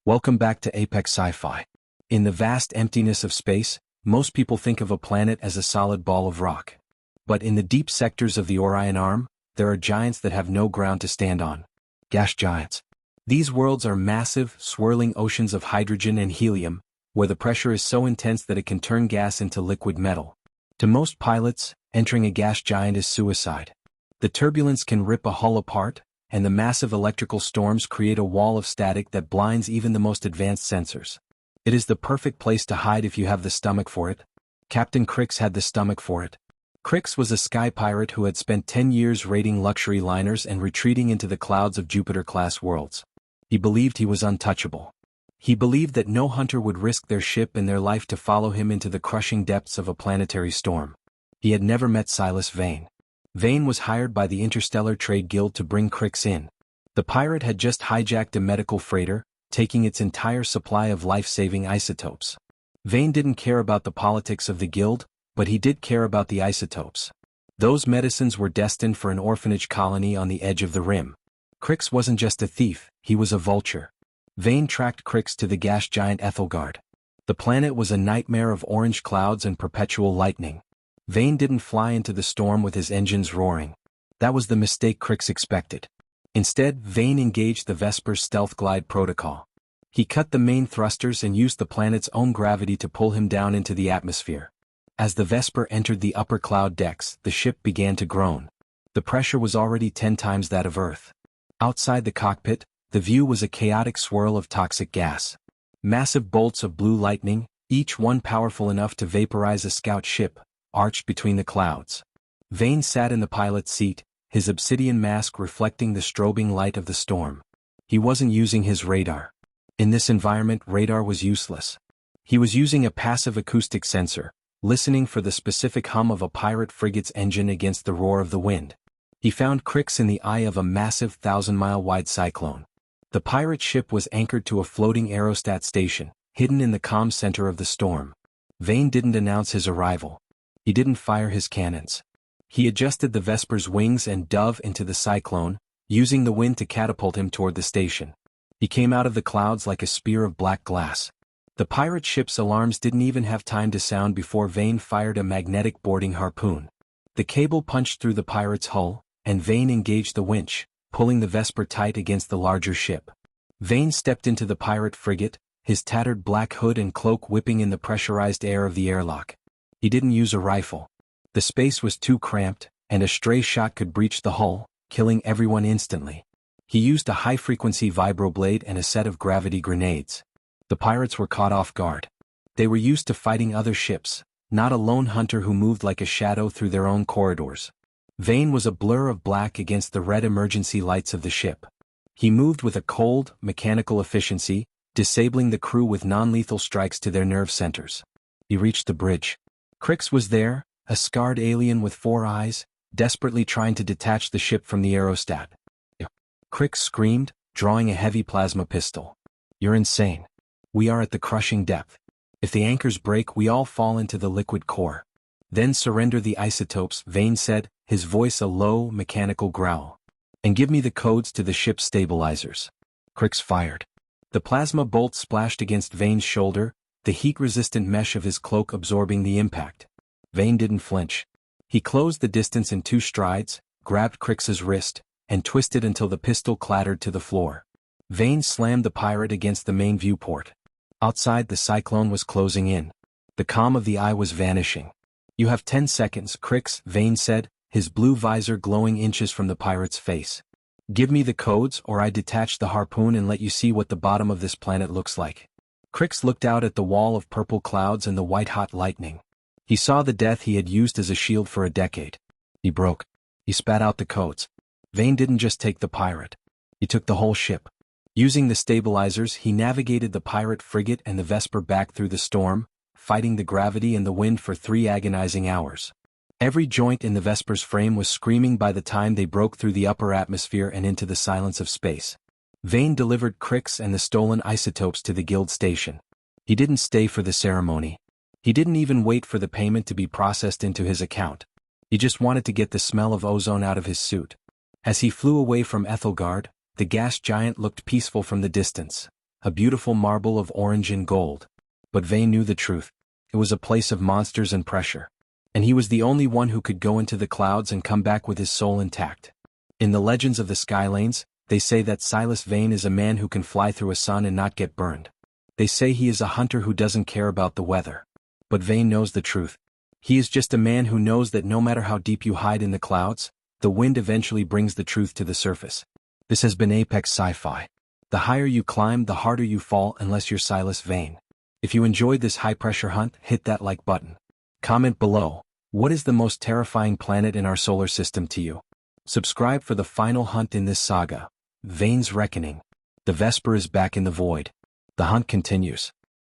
Welcome back to Apex Sci-Fi. In the vast emptiness of space, most people think of a planet as a solid ball of rock. But in the deep sectors of the Orion Arm, there are giants that have no ground to stand on. Gas giants. These worlds are massive, swirling oceans of hydrogen and helium, where the pressure is so intense that it can turn gas into liquid metal. To most pilots, entering a gas giant is suicide. The turbulence can rip a hull apart, and the massive electrical storms create a wall of static that blinds even the most advanced sensors. It is the perfect place to hide if you have the stomach for it. Captain Crix had the stomach for it. Crix was a sky pirate who had spent 10 years raiding luxury liners and retreating into the clouds of Jupiter-class worlds. He believed he was untouchable. He believed that no hunter would risk their ship and their life to follow him into the crushing depths of a planetary storm. He had never met Silas Vane. Vane was hired by the Interstellar Trade Guild to bring Crix in. The pirate had just hijacked a medical freighter, taking its entire supply of life-saving isotopes. Vane didn't care about the politics of the guild, but he did care about the isotopes. Those medicines were destined for an orphanage colony on the edge of the rim. Crix wasn't just a thief, he was a vulture. Vane tracked Crix to the gas giant Ethelgard. The planet was a nightmare of orange clouds and perpetual lightning. Vane didn't fly into the storm with his engines roaring. That was the mistake Crix expected. Instead, Vane engaged the Vesper's stealth glide protocol. He cut the main thrusters and used the planet's own gravity to pull him down into the atmosphere. As the Vesper entered the upper cloud decks, the ship began to groan. The pressure was already 10 times that of Earth. Outside the cockpit, the view was a chaotic swirl of toxic gas. Massive bolts of blue lightning, each one powerful enough to vaporize a scout ship, arched between the clouds. Vane sat in the pilot's seat, his obsidian mask reflecting the strobing light of the storm. He wasn't using his radar. In this environment, radar was useless. He was using a passive acoustic sensor, listening for the specific hum of a pirate frigate's engine against the roar of the wind. He found Crix in the eye of a massive 1,000-mile-wide cyclone. The pirate ship was anchored to a floating aerostat station, hidden in the calm center of the storm. Vane didn't announce his arrival. He didn't fire his cannons. He adjusted the Vesper's wings and dove into the cyclone, using the wind to catapult him toward the station. He came out of the clouds like a spear of black glass. The pirate ship's alarms didn't even have time to sound before Vane fired a magnetic boarding harpoon. The cable punched through the pirate's hull, and Vane engaged the winch, pulling the Vesper tight against the larger ship. Vane stepped into the pirate frigate, his tattered black hood and cloak whipping in the pressurized air of the airlock. He didn't use a rifle. The space was too cramped, and a stray shot could breach the hull, killing everyone instantly. He used a high-frequency vibroblade and a set of gravity grenades. The pirates were caught off guard. They were used to fighting other ships, not a lone hunter who moved like a shadow through their own corridors. Vane was a blur of black against the red emergency lights of the ship. He moved with a cold, mechanical efficiency, disabling the crew with non-lethal strikes to their nerve centers. He reached the bridge. Crix was there, a scarred alien with 4 eyes, desperately trying to detach the ship from the aerostat. Crix screamed, drawing a heavy plasma pistol. "You're insane. We are at the crushing depth. If the anchors break, we all fall into the liquid core. Then surrender the isotopes," Vane said, his voice a low, mechanical growl. "And give me the codes to the ship's stabilizers." Crix fired. The plasma bolt splashed against Vane's shoulder, the heat-resistant mesh of his cloak absorbing the impact. Vane didn't flinch. He closed the distance in 2 strides, grabbed Crix's wrist, and twisted until the pistol clattered to the floor. Vane slammed the pirate against the main viewport. Outside, the cyclone was closing in. The calm of the eye was vanishing. "You have 10 seconds, Crix," Vane said, his blue visor glowing inches from the pirate's face. "Give me the codes or I detach the harpoon and let you see what the bottom of this planet looks like." Crix looked out at the wall of purple clouds and the white-hot lightning. He saw the death he had used as a shield for a decade. He broke. He spat out the codes. Vane didn't just take the pirate. He took the whole ship. Using the stabilizers, he navigated the pirate frigate and the Vesper back through the storm, fighting the gravity and the wind for 3 agonizing hours. Every joint in the Vesper's frame was screaming by the time they broke through the upper atmosphere and into the silence of space. Vane delivered Crix and the stolen isotopes to the guild station. He didn't stay for the ceremony. He didn't even wait for the payment to be processed into his account. He just wanted to get the smell of ozone out of his suit. As he flew away from Ethelgard, the gas giant looked peaceful from the distance. a beautiful marble of orange and gold. But Vane knew the truth. It was a place of monsters and pressure. And he was the only one who could go into the clouds and come back with his soul intact. In the legends of the Skylanes, they say that Silas Vane is a man who can fly through a sun and not get burned. They say he is a hunter who doesn't care about the weather. But Vane knows the truth. He is just a man who knows that no matter how deep you hide in the clouds, the wind eventually brings the truth to the surface. This has been Apex Sci-Fi. The higher you climb, the harder you fall unless you're Silas Vane. If you enjoyed this high-pressure hunt, hit that like button. Comment below, what is the most terrifying planet in our solar system to you? Subscribe for the final hunt in this saga, Vane's Reckoning. The Vesper is back in the void. The hunt continues.